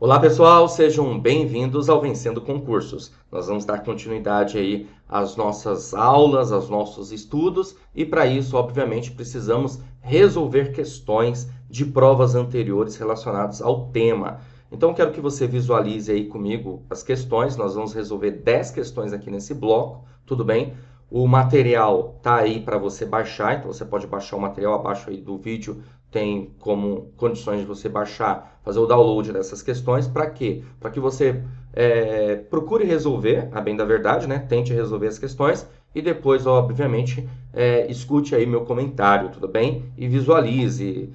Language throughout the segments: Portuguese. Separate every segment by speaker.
Speaker 1: Olá pessoal, sejam bem-vindos ao Vencendo Concursos. Nós vamos dar continuidade aí às nossas aulas, aos nossos estudos e para isso, obviamente, precisamos resolver questões de provas anteriores relacionadas ao tema. Então, quero que você visualize aí comigo as questões. Nós vamos resolver 10 questões aqui nesse bloco, tudo bem? O material tá aí para você baixar, então você pode baixar o material abaixo aí do vídeo. Tem como condições de você baixar, fazer o download dessas questões. Para quê? Para que você procure resolver, a bem da verdade, né? Tente resolver as questões e depois, obviamente, escute aí meu comentário, tudo bem? E visualize,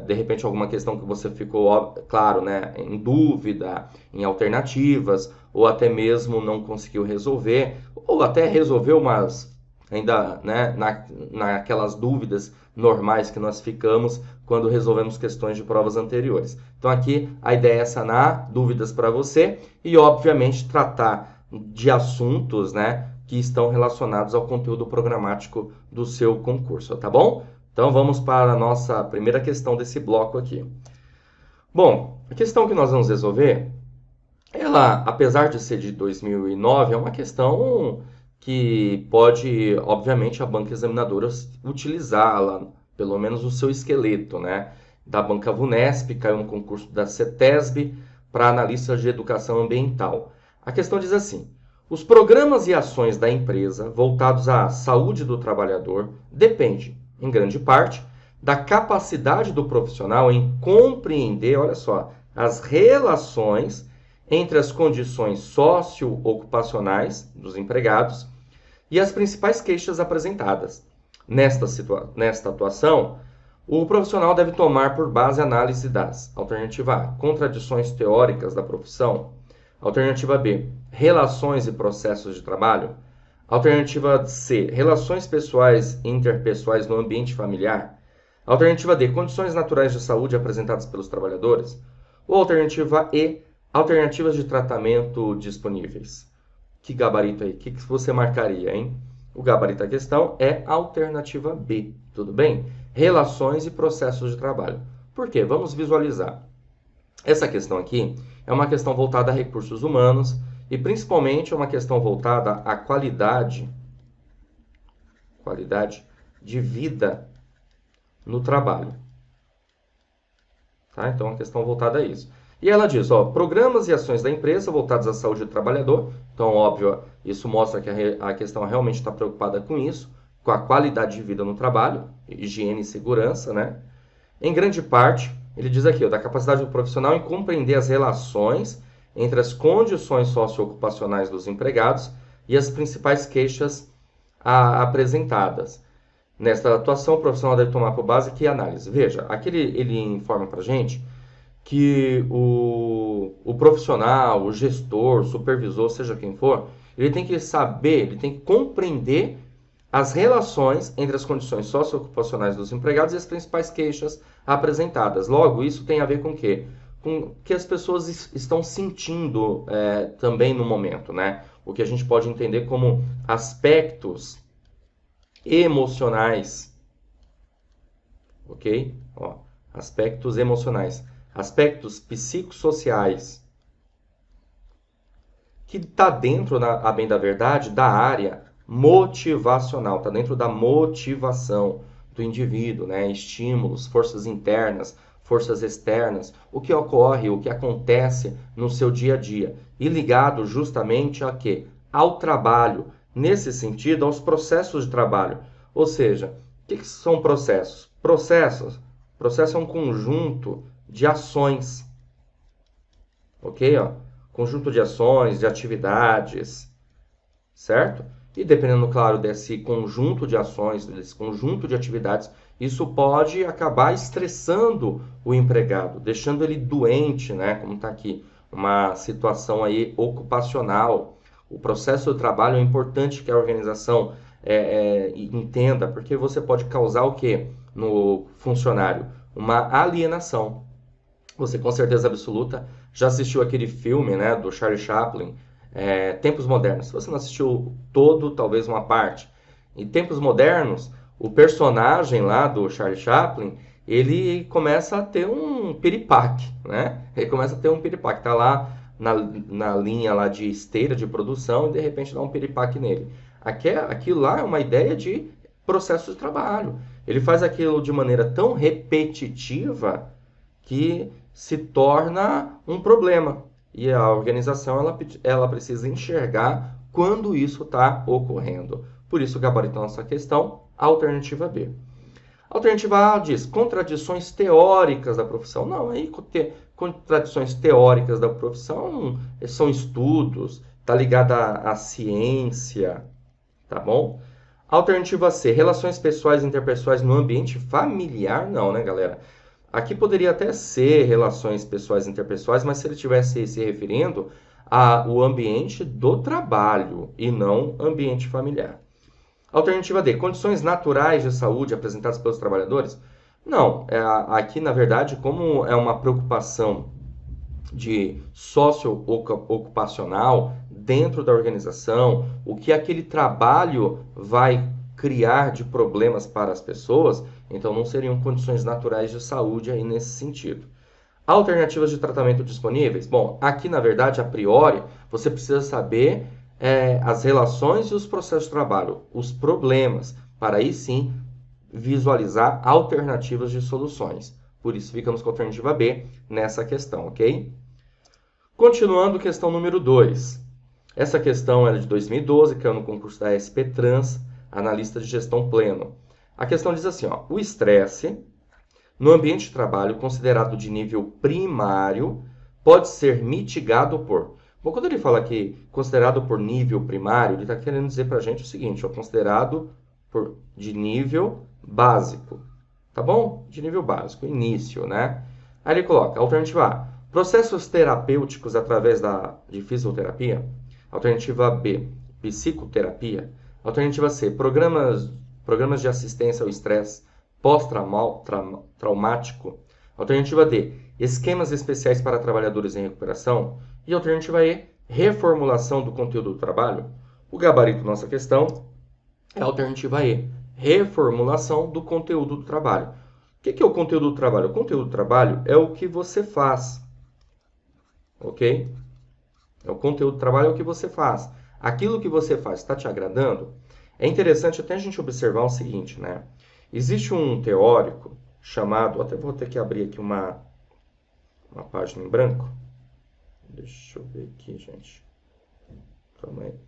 Speaker 1: de repente, alguma questão que você ficou, claro, né, em dúvida, em alternativas, ou até mesmo não conseguiu resolver, ou até resolveu, mas ainda, né, naquelas dúvidas normais que nós ficamos quando resolvemos questões de provas anteriores. Então aqui a ideia é sanar dúvidas para você e obviamente tratar de assuntos, né, que estão relacionados ao conteúdo programático do seu concurso, tá bom? Então vamos para a nossa primeira questão desse bloco aqui. Bom, a questão que nós vamos resolver, ela, apesar de ser de 2009, é uma questão que pode, obviamente, a banca examinadora utilizá-la, pelo menos o seu esqueleto, né? Da banca VUNESP, caiu no concurso da CETESB para analistas de educação ambiental. A questão diz assim: os programas e ações da empresa voltados à saúde do trabalhador dependem, em grande parte, da capacidade do profissional em compreender, olha só, as relações entre as condições socioocupacionais dos empregados e as principais queixas apresentadas. Nesta atuação, o profissional deve tomar por base a análise das: alternativa A, contradições teóricas da profissão; alternativa B, relações e processos de trabalho; alternativa C, relações pessoais e interpessoais no ambiente familiar; alternativa D, condições naturais de saúde apresentadas pelos trabalhadores; ou alternativa E, alternativas de tratamento disponíveis. Que gabarito aí? O que você marcaria, hein? O gabarito da questão é a alternativa B, tudo bem? Relações e processos de trabalho. Por quê? Vamos visualizar. Essa questão aqui é uma questão voltada a recursos humanos e principalmente é uma questão voltada à qualidade de vida no trabalho. Tá? Então, é uma questão voltada a isso. E ela diz, ó, programas e ações da empresa voltados à saúde do trabalhador. Então, óbvio, isso mostra que a questão realmente está preocupada com isso, com a qualidade de vida no trabalho, higiene e segurança, né? Em grande parte, ele diz aqui, ó, da capacidade do profissional em compreender as relações entre as condições socioocupacionais dos empregados e as principais queixas apresentadas. Nesta atuação, o profissional deve tomar por base que análise. Veja, aqui ele informa para a gente que o profissional, o gestor, o supervisor, seja quem for, ele tem que saber, ele tem que compreender as relações entre as condições socioocupacionais dos empregados e as principais queixas apresentadas. Logo, isso tem a ver com o quê? Com o que as pessoas estão sentindo também no momento, né? O que a gente pode entender como aspectos emocionais, ok? Ó, aspectos emocionais. Aspectos psicossociais, que está dentro, a bem da verdade, da área motivacional, está dentro da motivação do indivíduo, né? Estímulos, forças internas, forças externas, o que ocorre, o que acontece no seu dia a dia, e ligado justamente a quê? Ao trabalho, nesse sentido, aos processos de trabalho. Ou seja, o que são processos? Processo é um conjunto de ações, ok? Ó, conjunto de ações, de atividades, certo? E dependendo, claro, desse conjunto de ações, desse conjunto de atividades, isso pode acabar estressando o empregado, deixando ele doente, né? Como está aqui, uma situação aí ocupacional. O processo do trabalho é importante que a organização entenda, porque você pode causar o quê no funcionário? Uma alienação. Você com certeza absoluta já assistiu aquele filme, né, do Charlie Chaplin, Tempos Modernos. Se você não assistiu todo, talvez uma parte. Em Tempos Modernos, o personagem lá do Charlie Chaplin, ele começa a ter um piripaque, né? Ele começa a ter um piripaque, tá lá na linha lá de esteira de produção e de repente dá um piripaque nele. Aquilo lá é uma ideia de processo de trabalho. Ele faz aquilo de maneira tão repetitiva que se torna um problema. E a organização ela precisa enxergar quando isso está ocorrendo. Por isso, gabaritando nossa questão, alternativa B. Alternativa A diz contradições teóricas da profissão. Não, aí contradições teóricas da profissão são estudos, está ligada à ciência, tá bom? Alternativa C, relações pessoais e interpessoais no ambiente familiar. Não, né, galera? Aqui poderia até ser relações pessoais e interpessoais, mas se ele estivesse se referindo ao ambiente do trabalho e não ambiente familiar. Alternativa D, condições naturais de saúde apresentadas pelos trabalhadores? Não, aqui na verdade, como é uma preocupação de socio-ocupacional dentro da organização, o que aquele trabalho vai criar de problemas para as pessoas, então não seriam condições naturais de saúde aí nesse sentido. Alternativas de tratamento disponíveis? Bom, aqui na verdade, a priori, você precisa saber as relações e os processos de trabalho, os problemas, para aí sim visualizar alternativas de soluções. Por isso, ficamos com a alternativa B nessa questão, ok? Continuando, questão número 2. Essa questão é de 2012, caiu no concurso da SP Trans, analista de gestão pleno. A questão diz assim, ó, o estresse no ambiente de trabalho considerado de nível primário pode ser mitigado por... Bom, quando ele fala aqui considerado por nível primário, ele está querendo dizer para a gente o seguinte, ó, considerado de nível básico, tá bom? De nível básico, início, né? Aí ele coloca, alternativa A, processos terapêuticos através de fisioterapia. Alternativa B, psicoterapia. Alternativa C, programas de assistência ao estresse pós-traumático. Alternativa D, esquemas especiais para trabalhadores em recuperação. E alternativa E, reformulação do conteúdo do trabalho. O gabarito da nossa questão é a alternativa E, reformulação do conteúdo do trabalho. O que é o conteúdo do trabalho? O conteúdo do trabalho é o que você faz, ok? O conteúdo do trabalho é o que você faz. Aquilo que você faz está te agradando? É interessante até a gente observar o seguinte, né? Existe um teórico chamado... Até vou ter que abrir aqui uma página em branco. Deixa eu ver aqui, gente.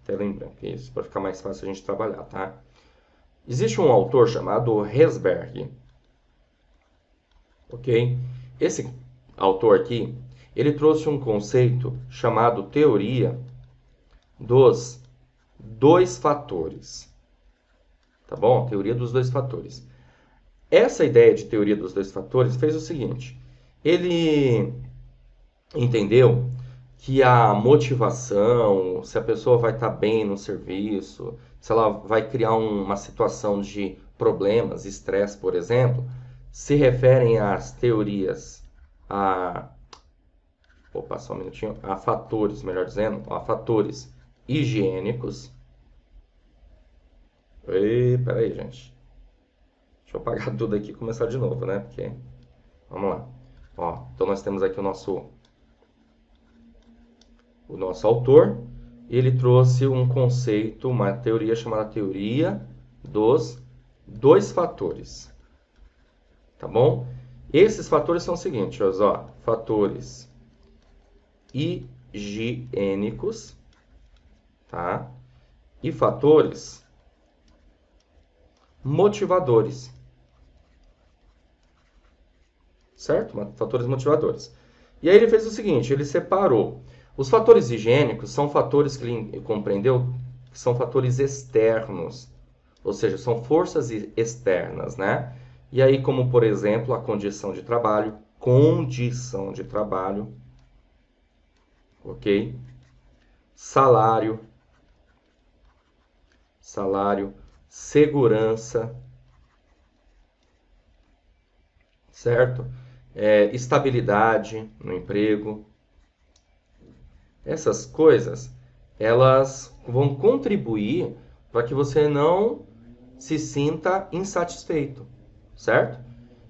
Speaker 1: Tela em branco, isso, para ficar mais fácil a gente trabalhar, tá? Existe um autor chamado Herzberg, ok? Esse autor aqui, ele trouxe um conceito chamado teoria dos dois fatores, tá bom? Teoria dos dois fatores. Essa ideia de teoria dos dois fatores fez o seguinte, ele entendeu que a motivação, se a pessoa vai estar bem no serviço, se ela vai criar uma situação de problemas, estresse, por exemplo, se referem às teorias, opa, só um minutinho, a fatores, melhor dizendo, a fatores higiênicos. Peraí, gente. Deixa eu apagar tudo aqui e começar de novo, né? Porque... Vamos lá. Ó, então nós temos aqui o nosso autor. Ele trouxe um conceito, uma teoria chamada teoria dos dois fatores. Tá bom? Esses fatores são os seguintes, ó, fatores higiênicos, tá? E fatores motivadores. Certo? Fatores motivadores. E aí ele fez o seguinte, ele separou. Os fatores higiênicos são fatores que ele compreendeu que são fatores externos, ou seja, são forças externas, né? E aí, como por exemplo, a condição de trabalho, ok? Salário, segurança, certo? Estabilidade no emprego. Essas coisas, elas vão contribuir para que você não se sinta insatisfeito, certo?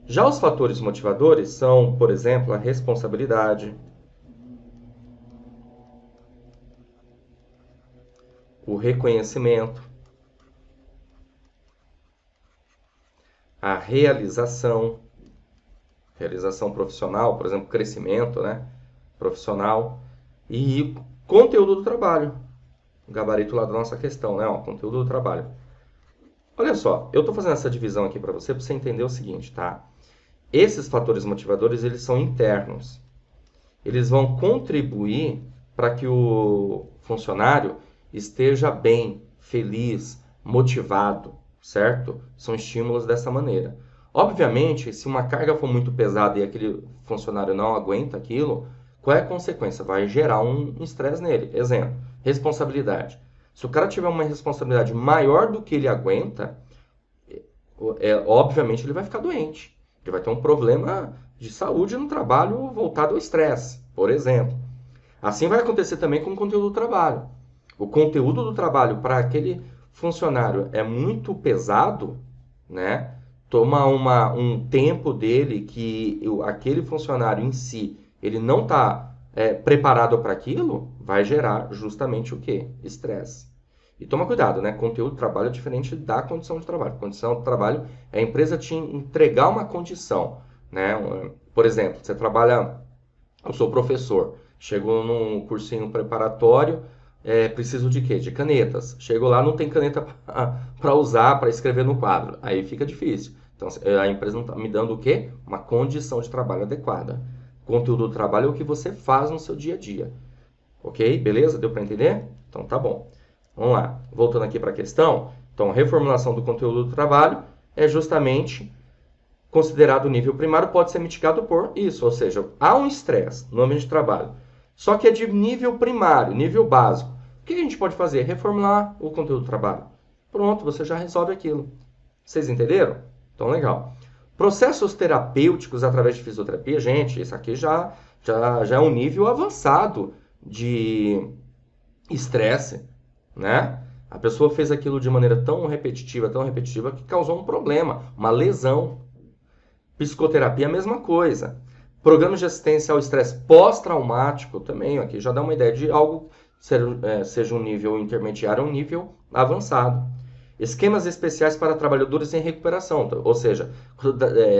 Speaker 1: Já os fatores motivadores são, por exemplo, a responsabilidade, o reconhecimento, a realização, realização profissional, por exemplo, crescimento, né, profissional, e conteúdo do trabalho, o gabarito lá da nossa questão, né, ó, conteúdo do trabalho. Olha só, eu estou fazendo essa divisão aqui para você entender o seguinte, tá? Esses fatores motivadores, eles são internos. Eles vão contribuir para que o funcionário esteja bem, feliz, motivado, certo? São estímulos dessa maneira. Obviamente, se uma carga for muito pesada e aquele funcionário não aguenta aquilo, qual é a consequência? Vai gerar um estresse nele. Exemplo, responsabilidade. Se o cara tiver uma responsabilidade maior do que ele aguenta, obviamente ele vai ficar doente. Ele vai ter um problema de saúde no trabalho voltado ao estresse, por exemplo. Assim vai acontecer também com o conteúdo do trabalho. O conteúdo do trabalho para aquele funcionário é muito pesado, né? Toma um tempo dele que aquele funcionário em si ele não está preparado para aquilo, vai gerar justamente o quê? Estresse. E toma cuidado, né? Conteúdo de trabalho é diferente da condição de trabalho. Condição de trabalho é a empresa te entregar uma condição, né? Por exemplo, você trabalha, eu sou professor, chego num cursinho preparatório, preciso de quê? De canetas. Chego lá, não tem caneta para usar, para escrever no quadro. Aí fica difícil. Então, a empresa não está me dando o quê? Uma condição de trabalho adequada. Conteúdo do trabalho é o que você faz no seu dia a dia. Ok? Beleza? Deu para entender? Então tá bom. Vamos lá. Voltando aqui para a questão. Então, reformulação do conteúdo do trabalho é justamente considerado o nível primário, pode ser mitigado por isso, ou seja, há um estresse no ambiente de trabalho, só que é de nível primário, nível básico. O que a gente pode fazer? Reformular o conteúdo do trabalho. Pronto, você já resolve aquilo. Vocês entenderam? Então, legal. Processos terapêuticos através de fisioterapia, gente, isso aqui já é um nível avançado de estresse, né? A pessoa fez aquilo de maneira tão repetitiva, que causou um problema, uma lesão. Psicoterapia é a mesma coisa. Programas de assistência ao estresse pós-traumático também, aqui já dá uma ideia de algo seja um nível intermediário ou um nível avançado. Esquemas especiais para trabalhadores em recuperação, ou seja,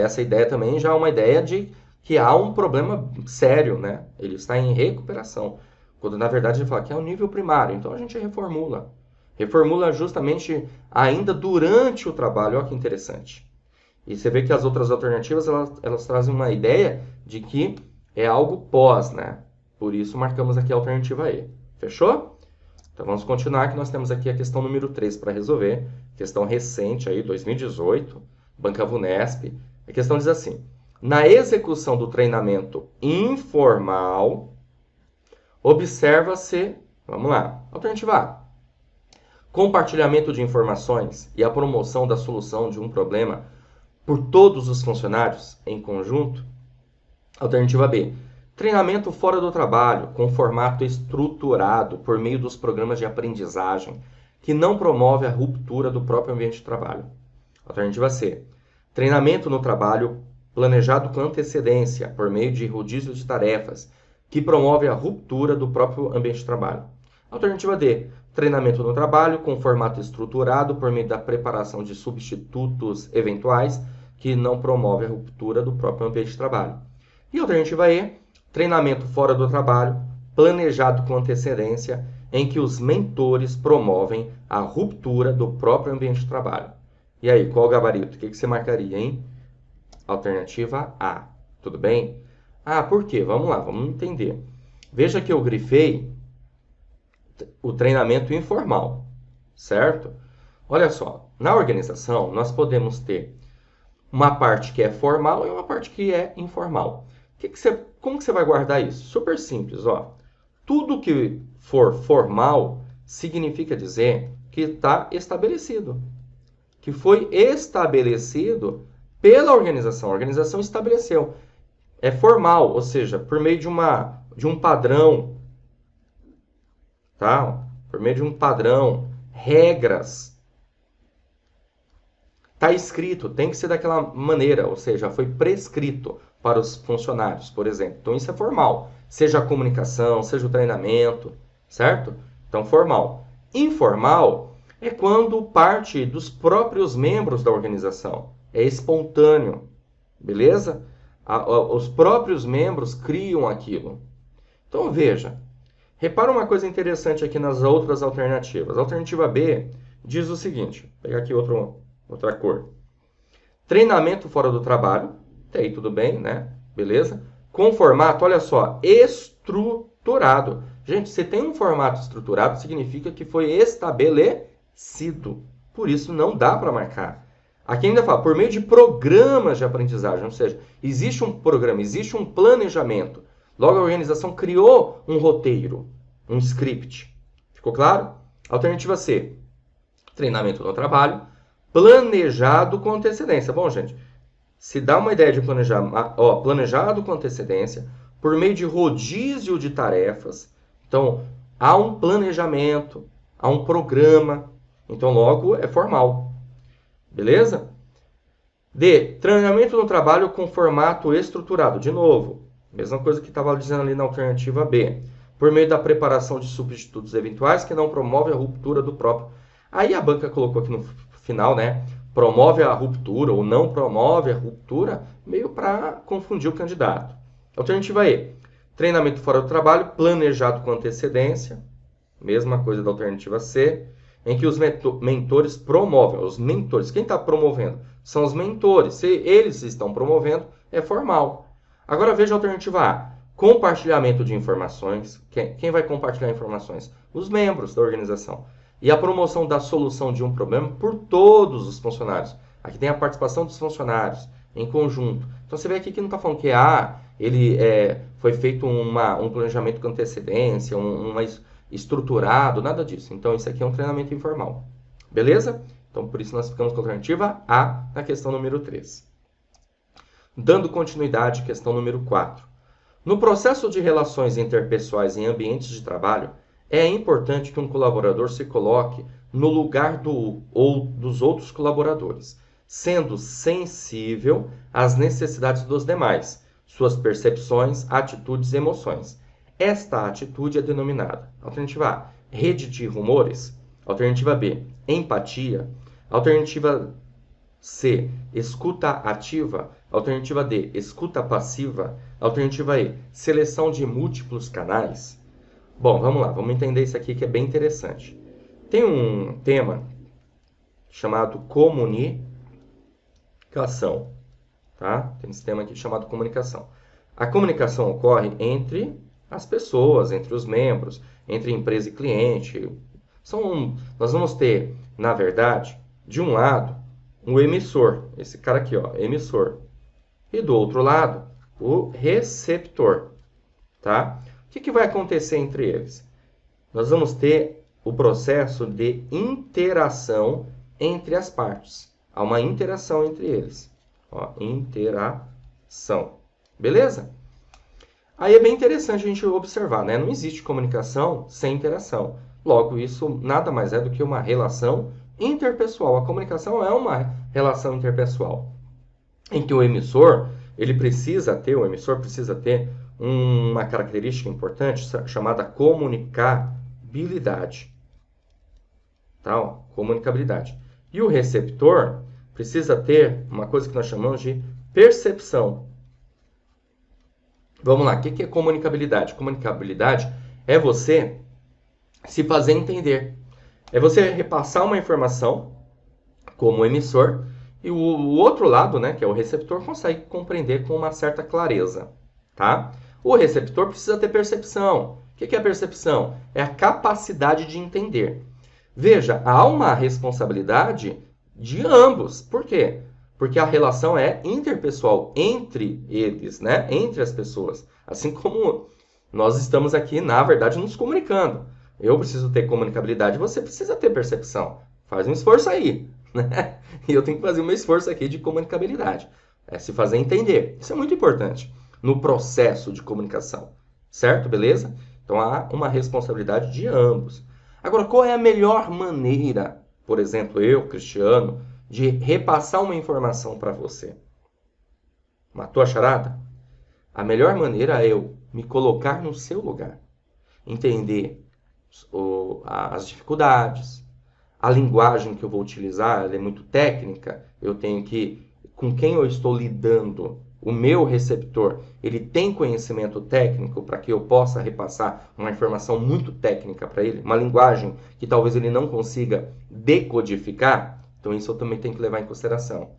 Speaker 1: essa ideia também já é uma ideia de que há um problema sério, né? Ele está em recuperação, quando na verdade ele fala que é o nível primário, então a gente reformula. Reformula justamente ainda durante o trabalho, olha que interessante. E você vê que as outras alternativas, elas trazem uma ideia de que é algo pós, né? Por isso marcamos aqui a alternativa E. Fechou? Então vamos continuar, que nós temos aqui a questão número 3 para resolver. Questão recente aí, 2018, Banca Vunesp. A questão diz assim: na execução do treinamento informal, observa-se, vamos lá, alternativa A, compartilhamento de informações e a promoção da solução de um problema por todos os funcionários em conjunto. Alternativa B, treinamento fora do trabalho, com formato estruturado por meio dos programas de aprendizagem, que não promove a ruptura do próprio ambiente de trabalho. Alternativa C, treinamento no trabalho planejado com antecedência, por meio de rodízio de tarefas, que promove a ruptura do próprio ambiente de trabalho. Alternativa D, treinamento no trabalho com formato estruturado por meio da preparação de substitutos eventuais, que não promove a ruptura do próprio ambiente de trabalho. E a alternativa E, treinamento fora do trabalho, planejado com antecedência, em que os mentores promovem a ruptura do próprio ambiente de trabalho. E aí, qual o gabarito? O que você marcaria, hein? Alternativa A. Tudo bem? Ah, por quê? Vamos lá, vamos entender. Veja que eu grifei o treinamento informal, certo? Olha só, na organização nós podemos ter uma parte que é formal e uma parte que é informal. Como que você vai guardar isso? Super simples, ó. Tudo que for formal significa dizer que está estabelecido, que foi estabelecido pela organização. A organização estabeleceu. É formal, ou seja, por meio de um padrão, tá? Por meio de um padrão, regras. Está escrito, tem que ser daquela maneira, ou seja, foi prescrito para os funcionários, por exemplo. Então, isso é formal. Seja a comunicação, seja o treinamento, certo? Então, formal. Informal é quando parte dos próprios membros da organização. É espontâneo, beleza? Os próprios membros criam aquilo. Então, veja. Repara uma coisa interessante aqui nas outras alternativas. A alternativa B diz o seguinte. Vou pegar aqui outra cor. Treinamento fora do trabalho. Até aí tudo bem, né? Beleza? Com formato, olha só, estruturado. Gente, se tem um formato estruturado, significa que foi estabelecido. Por isso não dá para marcar. Aqui ainda fala, por meio de programas de aprendizagem, ou seja, existe um programa, existe um planejamento. Logo, a organização criou um roteiro, um script. Ficou claro? Alternativa C, treinamento no trabalho, planejado com antecedência. Bom, gente, se dá uma ideia de planejado com antecedência, por meio de rodízio de tarefas. Então, há um planejamento, há um programa. Então, logo, é formal. Beleza? D. Treinamento no trabalho com formato estruturado. De novo, mesma coisa que estava dizendo ali na alternativa B. Por meio da preparação de substitutos eventuais que não promove a ruptura do próprio. Aí a banca colocou aqui no final, né? Promove a ruptura ou não promove a ruptura, meio para confundir o candidato. Alternativa E. Treinamento fora do trabalho, planejado com antecedência. Mesma coisa da alternativa C. Em que os mentores promovem. Os mentores, quem está promovendo? São os mentores. Se eles estão promovendo, é formal. Agora veja a alternativa A. Compartilhamento de informações. Quem vai compartilhar informações? Os membros da organização. E a promoção da solução de um problema por todos os funcionários. Aqui tem a participação dos funcionários em conjunto. Então você vê aqui que não está falando que foi feito um planejamento com antecedência, estruturado, nada disso. Então, isso aqui é um treinamento informal. Beleza? Então, por isso, nós ficamos com a alternativa A na questão número 3. Dando continuidade à questão número 4. No processo de relações interpessoais em ambientes de trabalho, é importante que um colaborador se coloque no lugar dos outros colaboradores, sendo sensível às necessidades dos demais, suas percepções, atitudes e emoções. Esta atitude é denominada, alternativa A, rede de rumores, alternativa B, empatia, alternativa C, escuta ativa, alternativa D, escuta passiva, alternativa E, seleção de múltiplos canais. Bom, vamos lá, vamos entender isso aqui que é bem interessante. Tem um tema chamado comunicação, tá? Tem esse tema aqui chamado comunicação. A comunicação ocorre entre as pessoas, entre os membros, entre empresa e cliente. Nós vamos ter, na verdade, de um lado, o emissor, esse cara aqui, ó, emissor. E do outro lado, o receptor, tá? O que vai acontecer entre eles? Nós vamos ter o processo de interação entre as partes. Há uma interação entre eles. Ó, interação. Beleza? Aí é bem interessante a gente observar, né? Não existe comunicação sem interação. Logo, isso nada mais é do que uma relação interpessoal. A comunicação é uma relação interpessoal, em que o emissor precisa ter uma característica importante chamada comunicabilidade. Tá? Ó, comunicabilidade. E o receptor precisa ter uma coisa que nós chamamos de percepção. Vamos lá, o que é comunicabilidade? Comunicabilidade é você se fazer entender. É você repassar uma informação como emissor e o outro lado, né, que é o receptor, consegue compreender com uma certa clareza. Tá? O receptor precisa ter percepção. O que é a percepção? É a capacidade de entender. Veja, há uma responsabilidade de ambos. Por quê? Porque a relação é interpessoal entre eles, né? Entre as pessoas. Assim como nós estamos aqui, na verdade, nos comunicando. Eu preciso ter comunicabilidade, você precisa ter percepção. Faz um esforço aí, né? E eu tenho que fazer um esforço aqui de comunicabilidade. É se fazer entender. Isso é muito importante no processo de comunicação. Certo? Beleza? Então, há uma responsabilidade de ambos. Agora, qual é a melhor maneira, por exemplo, eu, Cristiano, de repassar uma informação para você. Matou a charada? A melhor maneira é eu me colocar no seu lugar, entender as dificuldades, a linguagem que eu vou utilizar, ela é muito técnica, eu tenho que, com quem eu estou lidando, o meu receptor, ele tem conhecimento técnico para que eu possa repassar uma informação muito técnica para ele, uma linguagem que talvez ele não consiga decodificar, então isso eu também tenho que levar em consideração.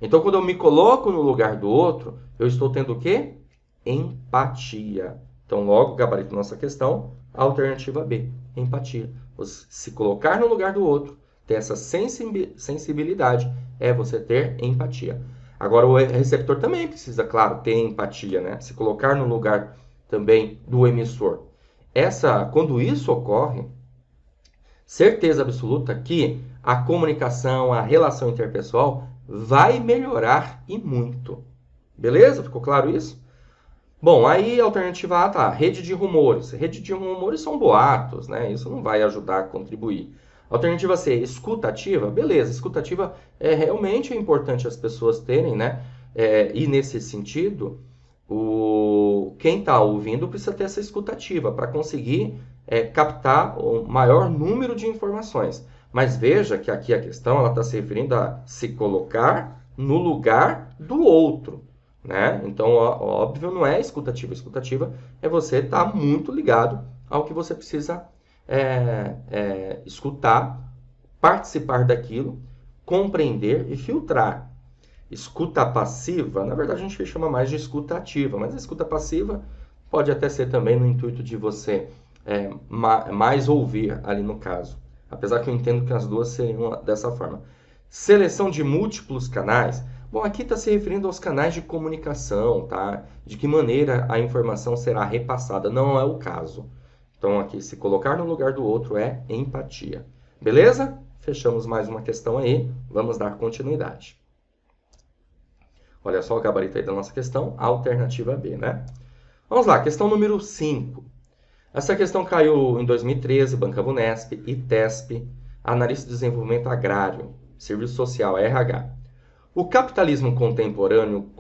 Speaker 1: Então, quando eu me coloco no lugar do outro, eu estou tendo o quê? Empatia. Então, logo, gabarito da nossa questão, alternativa B, empatia. Você se colocar no lugar do outro, ter essa sensibilidade, é você ter empatia. Agora, o receptor também precisa, claro, ter empatia, né? Se colocar no lugar também do emissor. Quando isso ocorre, certeza absoluta que a comunicação, a relação interpessoal vai melhorar e muito. Beleza? Ficou claro isso? Bom, aí a alternativa A tá, rede de rumores. Rede de rumores são boatos, né? Isso não vai ajudar a contribuir. Alternativa C, escuta ativa. Beleza, escuta ativa é realmente importante as pessoas terem, né? E nesse sentido, quem está ouvindo precisa ter essa escuta ativa para conseguir captar o maior número de informações. Mas veja que aqui a questão está se referindo a se colocar no lugar do outro. Né? Então, óbvio, não é escutativa. Escutativa é você estar muito ligado ao que você precisa escutar, participar daquilo, compreender e filtrar. Escuta passiva, na verdade a gente chama mais de escuta ativa, mas a escuta passiva pode até ser também no intuito de você mais ouvir ali no caso. Apesar que eu entendo que as duas seriam dessa forma. Seleção de múltiplos canais. Bom, aqui está se referindo aos canais de comunicação, tá? De que maneira a informação será repassada. Não é o caso. Então, aqui, se colocar no lugar do outro é empatia. Beleza? Fechamos mais uma questão aí. Vamos dar continuidade. Olha só o gabarito aí da nossa questão. Alternativa B, né? Vamos lá, questão número 5. Essa questão caiu em 2013, Banca Vunesp, ITESP, Analista de Desenvolvimento Agrário, Serviço Social, RH. O capitalismo contemporâneo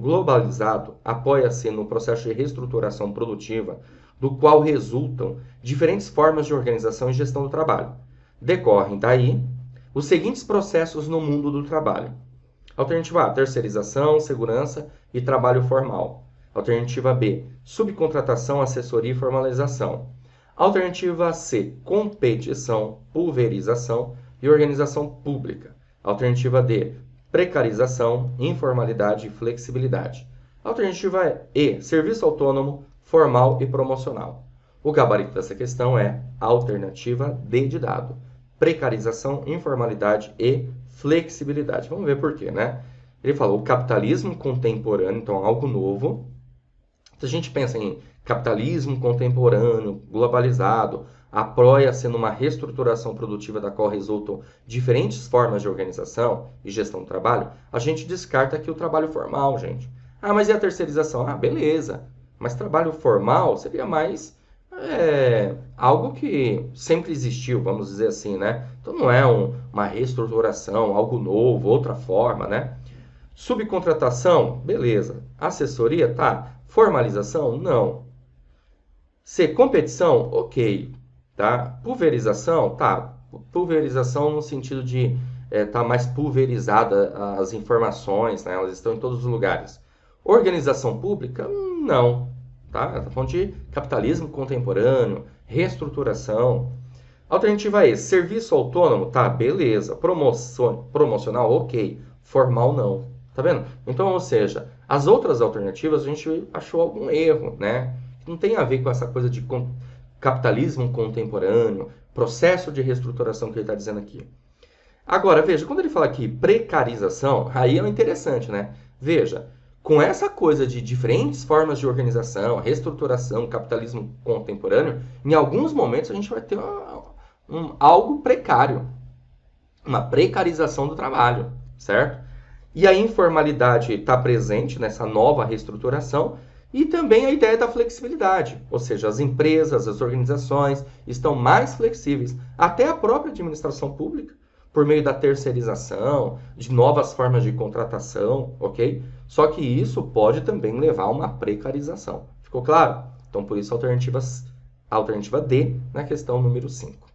Speaker 1: globalizado apoia-se no processo de reestruturação produtiva, do qual resultam diferentes formas de organização e gestão do trabalho. Decorrem daí os seguintes processos no mundo do trabalho. Alternativa A, terceirização, segurança e trabalho formal. Alternativa B, subcontratação, assessoria e formalização. Alternativa C, competição, pulverização e organização pública. Alternativa D, precarização, informalidade e flexibilidade. Alternativa E, serviço autônomo, formal e promocional. O gabarito dessa questão é a alternativa D de dado. Precarização, informalidade e flexibilidade. Vamos ver por quê, né? Ele falou o capitalismo contemporâneo, então algo novo. Se a gente pensa em capitalismo contemporâneo, globalizado, apoia-se numa reestruturação produtiva da qual resultam diferentes formas de organização e gestão do trabalho, a gente descarta aqui o trabalho formal, gente. Ah, mas e a terceirização? Ah, beleza. Mas trabalho formal seria mais algo que sempre existiu, vamos dizer assim, né? Então não é uma reestruturação, algo novo, outra forma, né? Subcontratação, beleza. Assessoria, tá. Formalização, não. C, competição, ok. Tá? Pulverização, tá. Pulverização no sentido de tá mais pulverizada as informações, né? Elas estão em todos os lugares. Organização pública, não. Tá? Está falando de capitalismo contemporâneo, reestruturação. Alternativa E, serviço autônomo, tá, beleza. Promocional, ok. Formal, não. Tá vendo? Então, ou seja, as outras alternativas a gente achou algum erro, né? Não tem a ver com essa coisa de capitalismo contemporâneo, processo de reestruturação que ele está dizendo aqui. Agora, veja, quando ele fala aqui precarização, aí é interessante, né? Veja, com essa coisa de diferentes formas de organização, reestruturação, capitalismo contemporâneo, em alguns momentos a gente vai ter algo precário, uma precarização do trabalho, certo? E a informalidade está presente nessa nova reestruturação e também a ideia da flexibilidade, ou seja, as empresas, as organizações estão mais flexíveis, até a própria administração pública, por meio da terceirização, de novas formas de contratação, ok? Só que isso pode também levar a uma precarização. Ficou claro? Então, por isso, a alternativa D na questão número 5.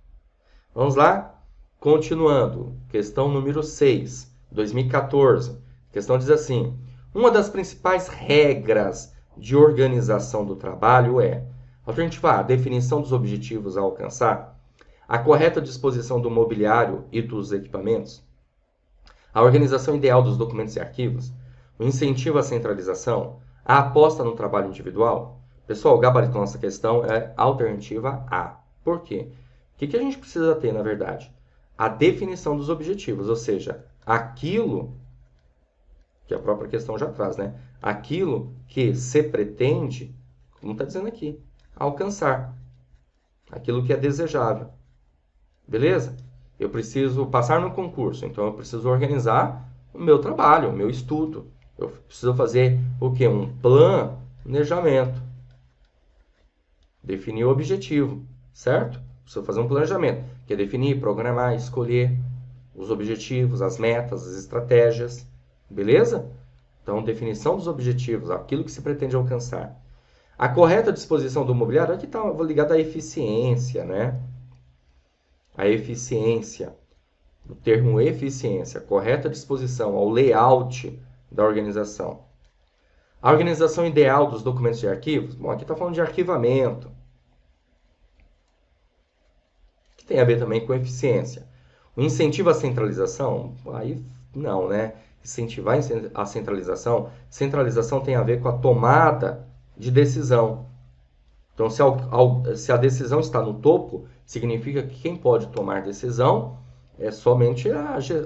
Speaker 1: Vamos lá? Continuando. Questão número 6, 2014. A questão diz assim: uma das principais regras de organização do trabalho é, alternativa A, definição dos objetivos a alcançar, a correta disposição do mobiliário e dos equipamentos, a organização ideal dos documentos e arquivos, o incentivo à centralização, a aposta no trabalho individual. Pessoal, o gabarito da nossa questão é a alternativa A. Por quê? O que a gente precisa ter, na verdade? A definição dos objetivos, ou seja, aquilo que a própria questão já traz, né? Aquilo que se pretende, como está dizendo aqui, alcançar. Aquilo que é desejável. Beleza? Eu preciso passar no concurso, então eu preciso organizar o meu trabalho, o meu estudo. Eu preciso fazer o quê? Um planejamento. Definir o objetivo, certo? Preciso fazer um planejamento, que é definir, programar, escolher os objetivos, as metas, as estratégias. Beleza? Então, definição dos objetivos, aquilo que se pretende alcançar. A correta disposição do mobiliário, aqui está ligado à eficiência, né? A eficiência, o termo eficiência, correta disposição, ao layout da organização. A organização ideal dos documentos e arquivos, bom, aqui está falando de arquivamento, que tem a ver também com eficiência. O incentivo à centralização, aí não, né? Incentivar a centralização tem a ver com a tomada de decisão. Então, se a decisão está no topo, significa que quem pode tomar decisão é somente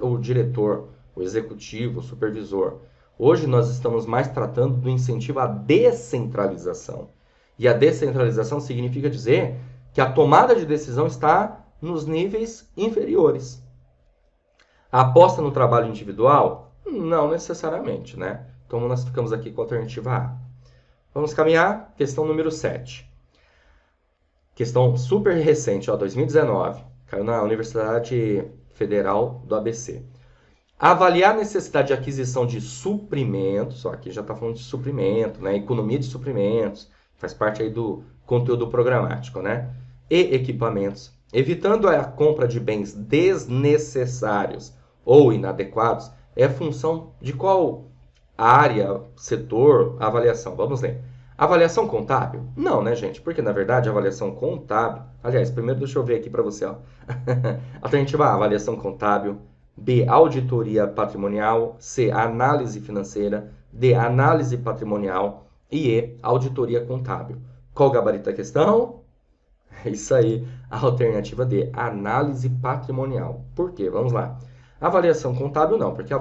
Speaker 1: o diretor, o executivo, o supervisor. Hoje nós estamos mais tratando do incentivo à descentralização. E a descentralização significa dizer que a tomada de decisão está nos níveis inferiores. A aposta no trabalho individual? Não necessariamente, né? Então nós ficamos aqui com a alternativa A. Vamos caminhar, questão número 7. Questão super recente, 2019, caiu na Universidade Federal do ABC. Avaliar a necessidade de aquisição de suprimentos, aqui já está falando de suprimento, né? Economia de suprimentos, faz parte aí do conteúdo programático, né? E equipamentos, evitando a compra de bens desnecessários ou inadequados, é função de qual área, setor, avaliação? Vamos ler. Avaliação contábil? Não, né, gente? Porque, na verdade, a avaliação contábil... Aliás, primeiro deixa eu ver aqui para você, ó. Alternativa A, avaliação contábil. B, auditoria patrimonial. C, análise financeira. D, análise patrimonial. E E, auditoria contábil. Qual o gabarito da questão? É isso aí, a alternativa D, análise patrimonial. Por quê? Vamos lá. Avaliação contábil não, porque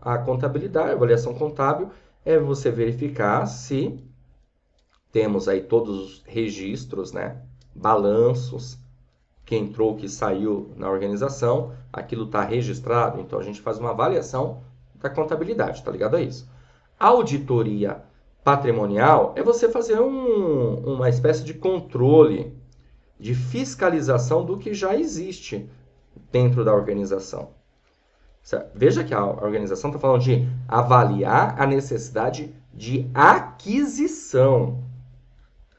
Speaker 1: a contabilidade, a avaliação contábil é você verificar se temos aí todos os registros, né? Balanços, que entrou, que saiu na organização, aquilo está registrado, então a gente faz uma avaliação da contabilidade, tá ligado a isso? Auditoria patrimonial é você fazer uma espécie de controle, de fiscalização do que já existe dentro da organização. Veja que a organização está falando de avaliar a necessidade de aquisição,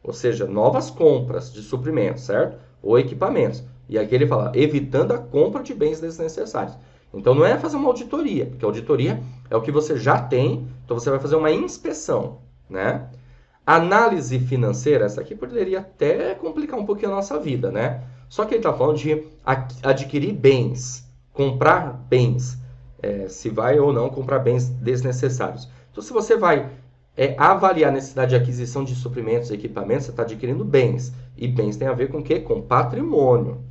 Speaker 1: ou seja, novas compras de suprimentos, certo? Ou equipamentos. E aqui ele fala, evitando a compra de bens desnecessários. Então não é fazer uma auditoria, porque a auditoria é o que você já tem, então você vai fazer uma inspeção, né? Análise financeira, essa aqui poderia até complicar um pouquinho a nossa vida, né? Só que ele está falando de adquirir bens, comprar bens, se vai ou não comprar bens desnecessários. Então, se você vai avaliar a necessidade de aquisição de suprimentos e equipamentos, você está adquirindo bens. E bens tem a ver com o quê? Com patrimônio,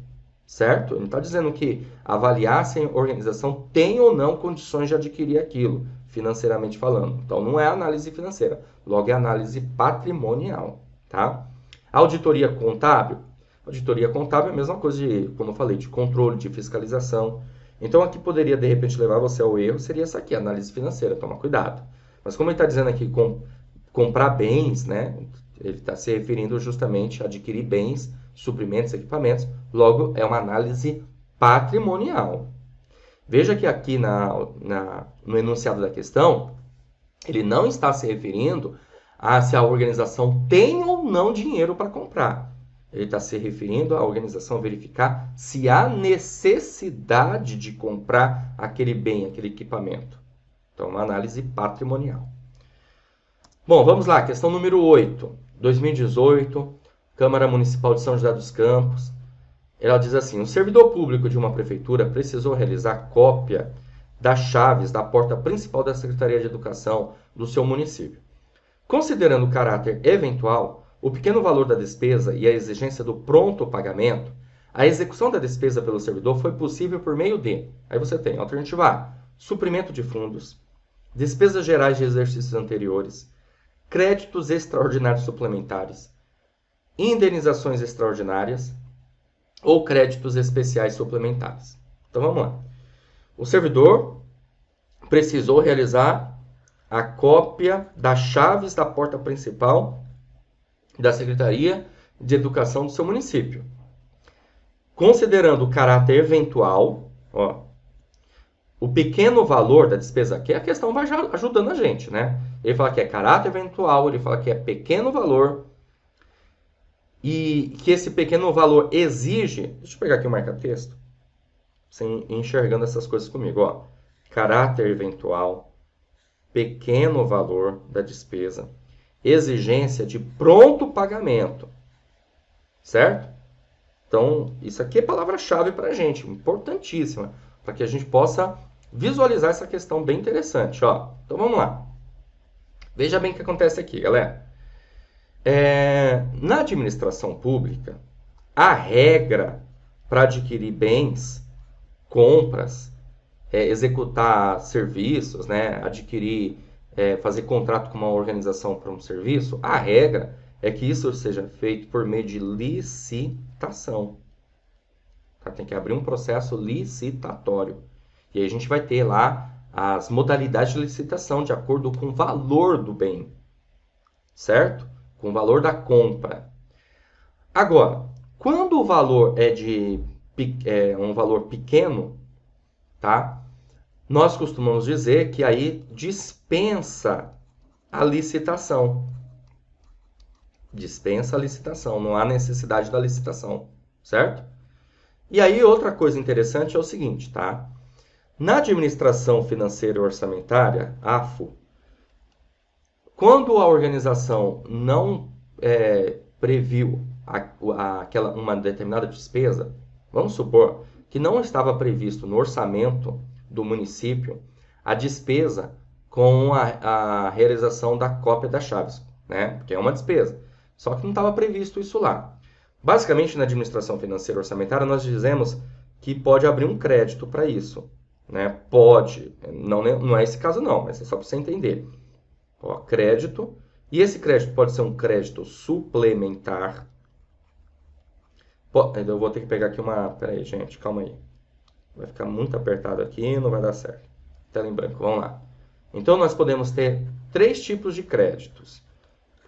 Speaker 1: certo? Ele não está dizendo que avaliar se a organização tem ou não condições de adquirir aquilo, financeiramente falando. Então, não é análise financeira, logo é análise patrimonial, tá? Auditoria contábil. Auditoria contábil é a mesma coisa de, como eu falei, de controle, de fiscalização. Então, aqui poderia, de repente, levar você ao erro, seria essa aqui, análise financeira, toma cuidado. Mas como ele está dizendo aqui, comprar bens, né? Ele está se referindo justamente a adquirir bens, suprimentos, equipamentos. Logo, é uma análise patrimonial. Veja que aqui no enunciado da questão, ele não está se referindo a se a organização tem ou não dinheiro para comprar. Ele está se referindo à organização verificar se há necessidade de comprar aquele bem, aquele equipamento. Então, uma análise patrimonial. Bom, vamos lá, questão número 8, 2018, Câmara Municipal de São José dos Campos. Ela diz assim: o servidor público de uma prefeitura precisou realizar cópia das chaves da porta principal da Secretaria de Educação do seu município. Considerando o caráter eventual, o pequeno valor da despesa e a exigência do pronto pagamento, a execução da despesa pelo servidor foi possível por meio de... Aí você tem alternativa A, suprimento de fundos, despesas gerais de exercícios anteriores, créditos extraordinários suplementares, indenizações extraordinárias ou créditos especiais suplementares. Então vamos lá. O servidor precisou realizar a cópia das chaves da porta principal da Secretaria de Educação do seu município. Considerando o caráter eventual, o pequeno valor da despesa aqui, a questão vai ajudando a gente, né? Ele fala que é caráter eventual, ele fala que é pequeno valor, e que esse pequeno valor exige... Deixa eu pegar aqui o marca-texto, sem enxergando essas coisas comigo. Caráter eventual, pequeno valor da despesa, exigência de pronto pagamento, certo? Então, isso aqui é palavra-chave para a gente, importantíssima, para que a gente possa visualizar essa questão bem interessante. Então, vamos lá. Veja bem o que acontece aqui, galera. Na administração pública, a regra para adquirir bens, compras, executar serviços, né, adquirir, fazer contrato com uma organização para um serviço, a regra é que isso seja feito por meio de licitação. Tá? Tem que abrir um processo licitatório. E aí a gente vai ter lá as modalidades de licitação de acordo com o valor do bem, certo? Com o valor da compra. Agora, quando o valor é um valor pequeno, tá? Nós costumamos dizer que aí dispensa a licitação. Dispensa a licitação, não há necessidade da licitação, certo? E aí outra coisa interessante é o seguinte, tá? Na administração financeira e orçamentária, AFO, quando a organização não previu uma determinada despesa, vamos supor que não estava previsto no orçamento do município a despesa com a realização da cópia das chaves, né? Porque é uma despesa. Só que não estava previsto isso lá. Basicamente, na administração financeira orçamentária, nós dizemos que pode abrir um crédito para isso, né? Pode. Não é esse caso não, mas é só para você entender. Crédito. E esse crédito pode ser um crédito suplementar. Eu vou ter que pegar aqui uma... Peraí, gente, calma aí. Vai ficar muito apertado aqui e não vai dar certo. Tela em branco, vamos lá. Então, nós podemos ter 3 tipos de créditos.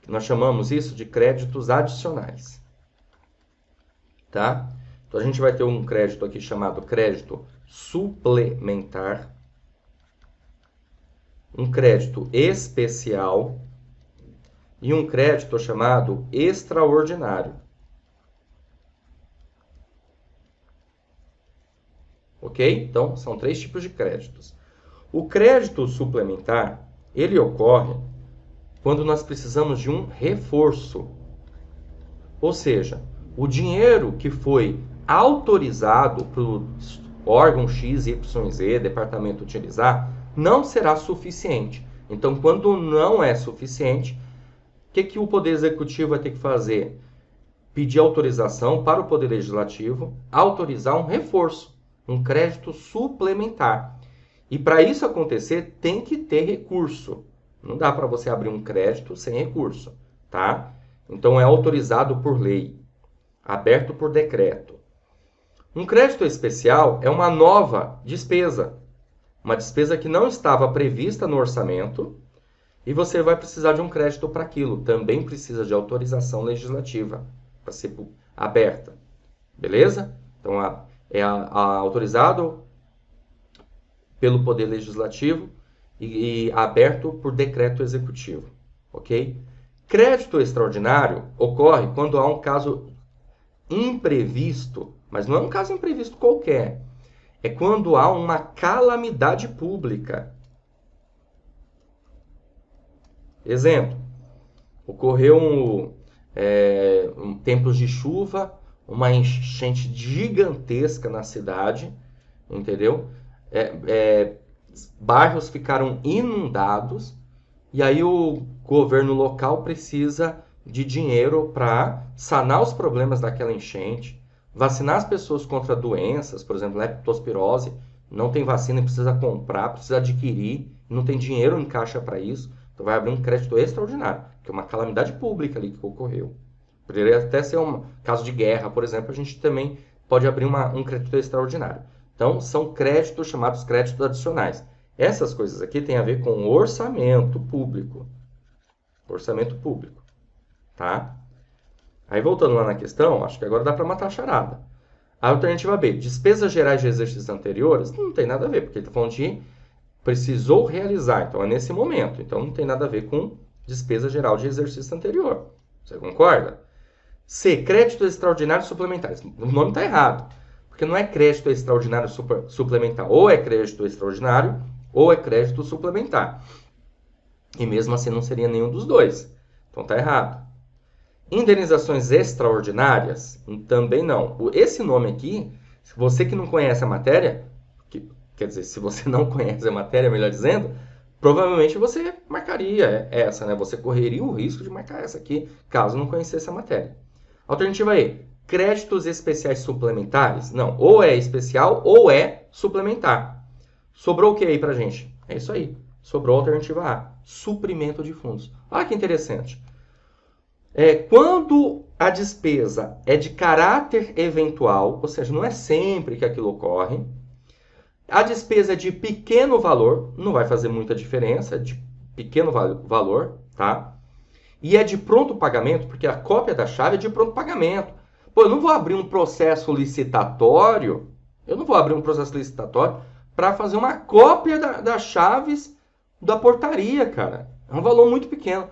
Speaker 1: Nós chamamos isso de créditos adicionais. Tá? Então, a gente vai ter um crédito aqui chamado crédito suplementar. Um crédito especial. E um crédito chamado extraordinário. Ok? Então, são 3 tipos de créditos. O crédito suplementar, ele ocorre quando nós precisamos de um reforço. Ou seja, o dinheiro que foi autorizado para o órgão X, Y, Z, departamento utilizar, não será suficiente. Então, quando não é suficiente, o que o Poder Executivo vai ter que fazer? Pedir autorização para o Poder Legislativo, autorizar um reforço, um crédito suplementar. E para isso acontecer, tem que ter recurso. Não dá para você abrir um crédito sem recurso, tá? Então, é autorizado por lei, aberto por decreto. Um crédito especial é uma nova despesa. Uma despesa que não estava prevista no orçamento e você vai precisar de um crédito para aquilo. Também precisa de autorização legislativa para ser aberta. Beleza? Então, é autorizado pelo Poder Legislativo e aberto por decreto executivo, ok? Crédito extraordinário ocorre quando há um caso imprevisto, mas não é um caso imprevisto qualquer, é quando há uma calamidade pública. Exemplo, ocorreu tempos de chuva, uma enchente gigantesca na cidade, entendeu? Bairros ficaram inundados e aí o governo local precisa de dinheiro para sanar os problemas daquela enchente, vacinar as pessoas contra doenças, por exemplo, leptospirose, não tem vacina e precisa comprar, precisa adquirir, não tem dinheiro em caixa para isso, então vai abrir um crédito extraordinário, que é uma calamidade pública ali que ocorreu. Poderia até ser um caso de guerra, por exemplo, a gente também pode abrir um crédito extraordinário. Então, são créditos chamados créditos adicionais. Essas coisas aqui têm a ver com orçamento público. Orçamento público, tá? Aí, voltando lá na questão, acho que agora dá para matar a charada. A alternativa B, despesas gerais de exercícios anteriores, não tem nada a ver, porque ele está falando de precisou realizar, então é nesse momento. Então, não tem nada a ver com despesa geral de exercício anterior. Você concorda? C, créditos extraordinários suplementares. O nome está errado, porque não é crédito extraordinário suplementar. Ou é crédito extraordinário, ou é crédito suplementar. E mesmo assim não seria nenhum dos dois. Então está errado. Indenizações extraordinárias, também não. Esse nome aqui, você que não conhece a matéria, quer dizer, se você não conhece a matéria, melhor dizendo, provavelmente você marcaria essa, né? Você correria o risco de marcar essa aqui, caso não conhecesse a matéria. Alternativa E, créditos especiais suplementares? Não, ou é especial ou é suplementar. Sobrou o que aí pra gente? É isso aí. Sobrou a alternativa A, suprimento de fundos. Olha que interessante. Quando a despesa é de caráter eventual, ou seja, não é sempre que aquilo ocorre, a despesa é de pequeno valor, não vai fazer muita diferença, é de pequeno valor, tá? E é de pronto pagamento, porque a cópia da chave é de pronto pagamento. Pô, eu não vou abrir um processo licitatório, para fazer uma cópia das chaves da portaria, cara. É um valor muito pequeno.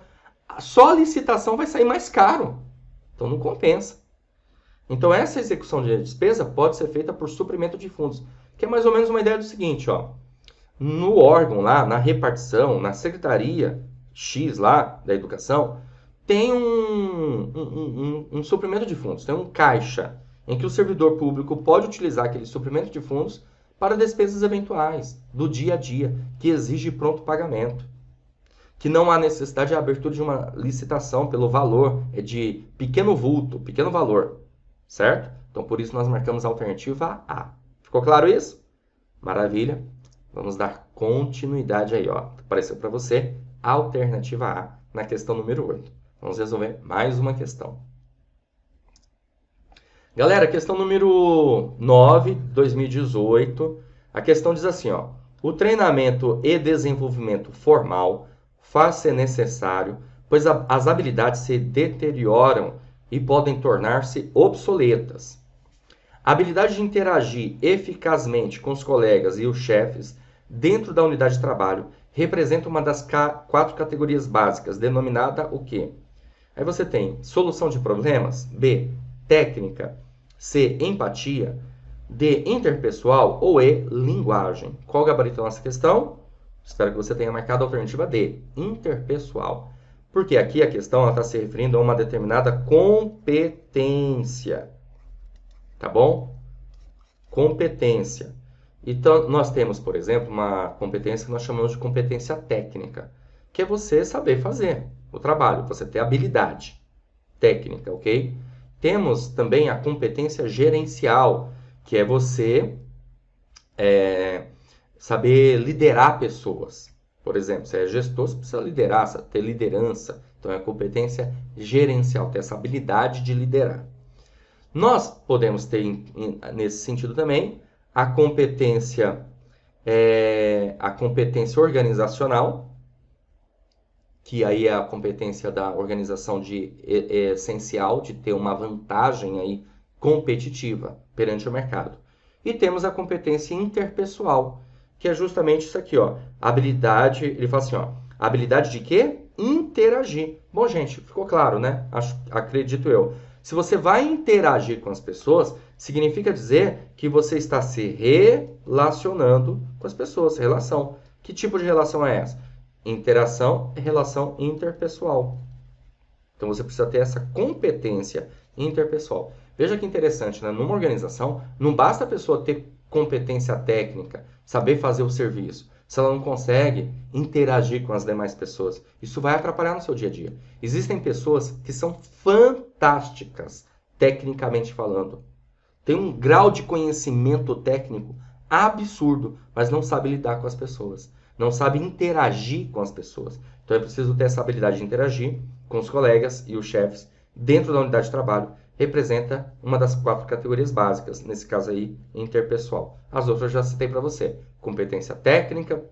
Speaker 1: Só a licitação vai sair mais caro. Então não compensa. Então essa execução de despesa pode ser feita por suprimento de fundos, que é mais ou menos uma ideia do seguinte, ó. No órgão lá, na repartição, na secretaria X lá da educação, tem um suprimento de fundos, tem um caixa, em que o servidor público pode utilizar aquele suprimento de fundos para despesas eventuais, do dia a dia, que exige pronto pagamento. Que não há necessidade de abertura de uma licitação pelo valor, é de pequeno vulto, pequeno valor, certo? Então, por isso, nós marcamos a alternativa A. Ficou claro isso? Maravilha. Vamos dar continuidade aí, ó. Apareceu para você a alternativa A na questão número 8. Vamos resolver mais uma questão. Galera, questão número 9, 2018. A questão diz assim, ó. O treinamento e desenvolvimento formal faz-se necessário, pois as habilidades se deterioram e podem tornar-se obsoletas. A habilidade de interagir eficazmente com os colegas e os chefes dentro da unidade de trabalho representa uma das 4 categorias básicas, denominada o quê? Aí você tem solução de problemas, B, técnica, C, empatia, D, interpessoal ou E, linguagem. Qual o gabarito da nossa questão? Espero que você tenha marcado a alternativa D, interpessoal. Porque aqui a questão está se referindo a uma determinada competência. Tá bom? Competência. Então, nós temos, por exemplo, uma competência que nós chamamos de competência técnica, que é você saber fazer o trabalho, você ter habilidade técnica, ok? Temos também a competência gerencial, que é você saber liderar pessoas. Por exemplo, se é gestor, você precisa liderar, ter liderança. Então, é a competência gerencial, ter essa habilidade de liderar. Nós podemos ter, nesse sentido também, a competência organizacional, que aí é a competência da organização essencial, de ter uma vantagem aí competitiva perante o mercado. E temos a competência interpessoal, que é justamente isso aqui, ó. Habilidade, ele fala assim, ó, habilidade de quê? Interagir. Bom, gente, ficou claro, né? Acredito eu. Se você vai interagir com as pessoas, significa dizer que você está se relacionando com as pessoas. Relação. Que tipo de relação é essa? Interação é relação interpessoal. Então você precisa ter essa competência interpessoal. Veja que interessante, né? Numa organização, não basta a pessoa ter competência técnica, saber fazer o serviço, se ela não consegue interagir com as demais pessoas. Isso vai atrapalhar no seu dia a dia. Existem pessoas que são fantásticas, tecnicamente falando. Tem um grau de conhecimento técnico absurdo, mas não sabe lidar com as pessoas. Não sabe interagir com as pessoas. Então é preciso ter essa habilidade de interagir com os colegas e os chefes dentro da unidade de trabalho. Representa uma das 4 categorias básicas, nesse caso aí, interpessoal. As outras eu já citei para você. Competência técnica,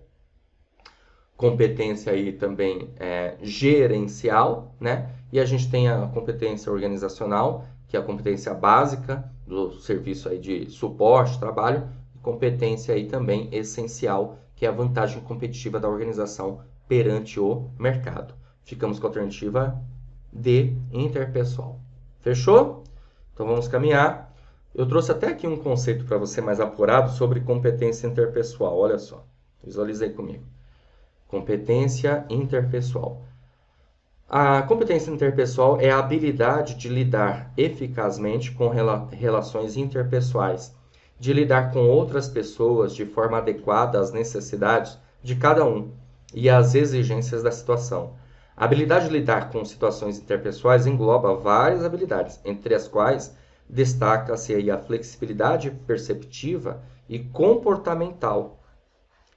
Speaker 1: competência aí também gerencial, né? E a gente tem a competência organizacional, que é a competência básica do serviço aí de suporte, trabalho, e competência aí também essencial, que é a vantagem competitiva da organização perante o mercado. Ficamos com a alternativa D, interpessoal. Fechou? Então vamos caminhar. Eu trouxe até aqui um conceito para você mais apurado sobre competência interpessoal. Olha só, visualizei comigo. Competência interpessoal. A competência interpessoal é a habilidade de lidar eficazmente com relações interpessoais, de lidar com outras pessoas de forma adequada às necessidades de cada um e às exigências da situação. A habilidade de lidar com situações interpessoais engloba várias habilidades, entre as quais destaca-se aí a flexibilidade perceptiva e comportamental,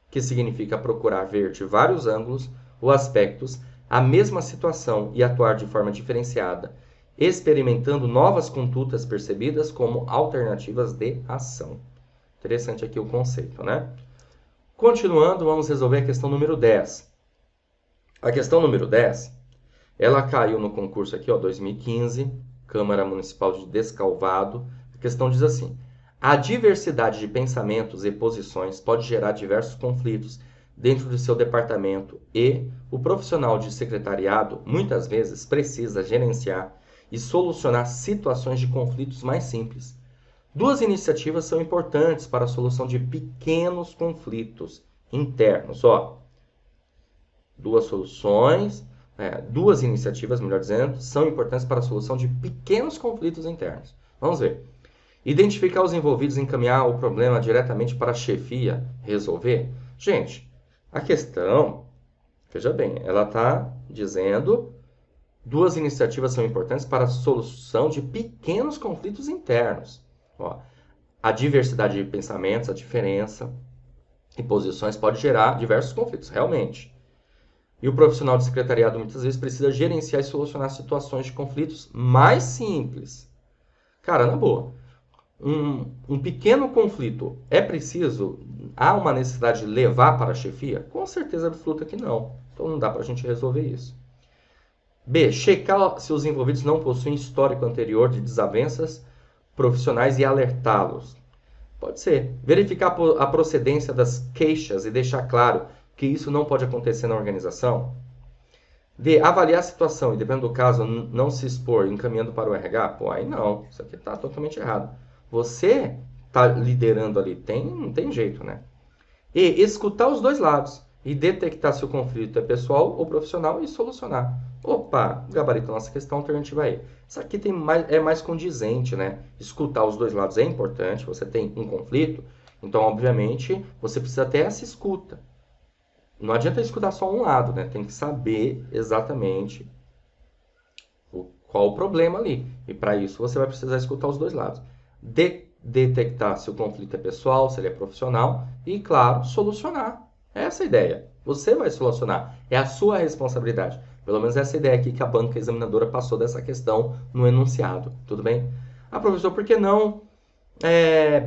Speaker 1: que significa procurar ver de vários ângulos ou aspectos a mesma situação e atuar de forma diferenciada, experimentando novas condutas percebidas como alternativas de ação. Interessante aqui o conceito, né? Continuando, vamos resolver a questão número 10. A questão número 10, ela caiu no concurso aqui, ó, 2015, Câmara Municipal de Descalvado. A questão diz assim: a diversidade de pensamentos e posições pode gerar diversos conflitos dentro do seu departamento e o profissional de secretariado muitas vezes precisa gerenciar e solucionar situações de conflitos mais simples. Duas iniciativas são importantes para a solução de pequenos conflitos internos. Ó, duas iniciativas, melhor dizendo, são importantes para a solução de pequenos conflitos internos. Vamos ver. Identificar os envolvidos e encaminhar o problema diretamente para a chefia resolver. Gente, a questão, veja bem, ela está dizendo duas iniciativas são importantes para a solução de pequenos conflitos internos. Ó, a diversidade de pensamentos, a diferença e posições pode gerar diversos conflitos, realmente. E o profissional de secretariado muitas vezes precisa gerenciar e solucionar situações de conflitos mais simples. Cara, na boa. Um pequeno conflito é preciso, há uma necessidade de levar para a chefia? Com certeza absoluta que não. Então não dá para a gente resolver isso. B. Checar se os envolvidos não possuem histórico anterior de desavenças profissionais e alertá-los. Pode ser. Verificar a procedência das queixas e deixar claro que isso não pode acontecer na organização. D. Avaliar a situação e, dependendo do caso, não se expor encaminhando para o RH. Pô, aí não. Isso aqui está totalmente errado. Você está liderando ali, não tem jeito, né? E escutar os dois lados e detectar se o conflito é pessoal ou profissional e solucionar. Opa, gabarito nossa questão, alternativa aí. Isso aqui é mais condizente, né? Escutar os dois lados é importante, você tem um conflito, então, obviamente, você precisa ter essa escuta. Não adianta escutar só um lado, né? Tem que saber exatamente qual o problema ali. E para isso você vai precisar escutar os dois lados. Detectar se o conflito é pessoal, se ele é profissional e, claro, solucionar. Essa é a ideia. Você vai solucionar. É a sua responsabilidade. Pelo menos essa é a ideia aqui que a banca examinadora passou dessa questão no enunciado. Tudo bem? Ah, professor, por que não?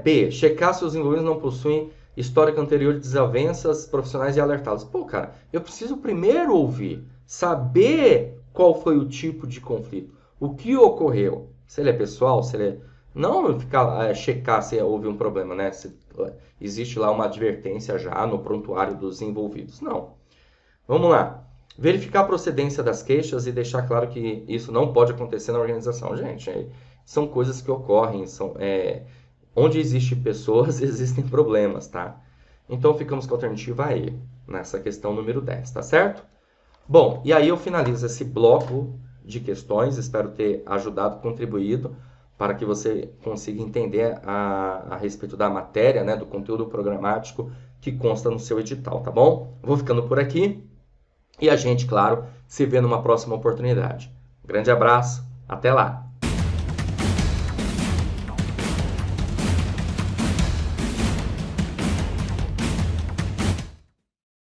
Speaker 1: B. Checar se os envolvidos não possuem histórico anterior de desavenças profissionais e alertá-los. Pô, cara, eu preciso primeiro ouvir, saber qual foi o tipo de conflito, o que ocorreu, se ele é pessoal, se ele Não ficar checar se houve um problema, né? Se existe lá uma advertência já no prontuário dos envolvidos. Não. Vamos lá. Verificar a procedência das queixas e deixar claro que isso não pode acontecer na organização. Gente, são coisas que ocorrem, onde existem pessoas, existem problemas, tá? Então ficamos com a alternativa A nessa questão número 10, tá certo? Bom, e aí eu finalizo esse bloco de questões, espero ter ajudado, contribuído para que você consiga entender a respeito da matéria, né, do conteúdo programático que consta no seu edital, tá bom? Vou ficando por aqui e a gente, claro, se vê numa próxima oportunidade. Um grande abraço, até lá!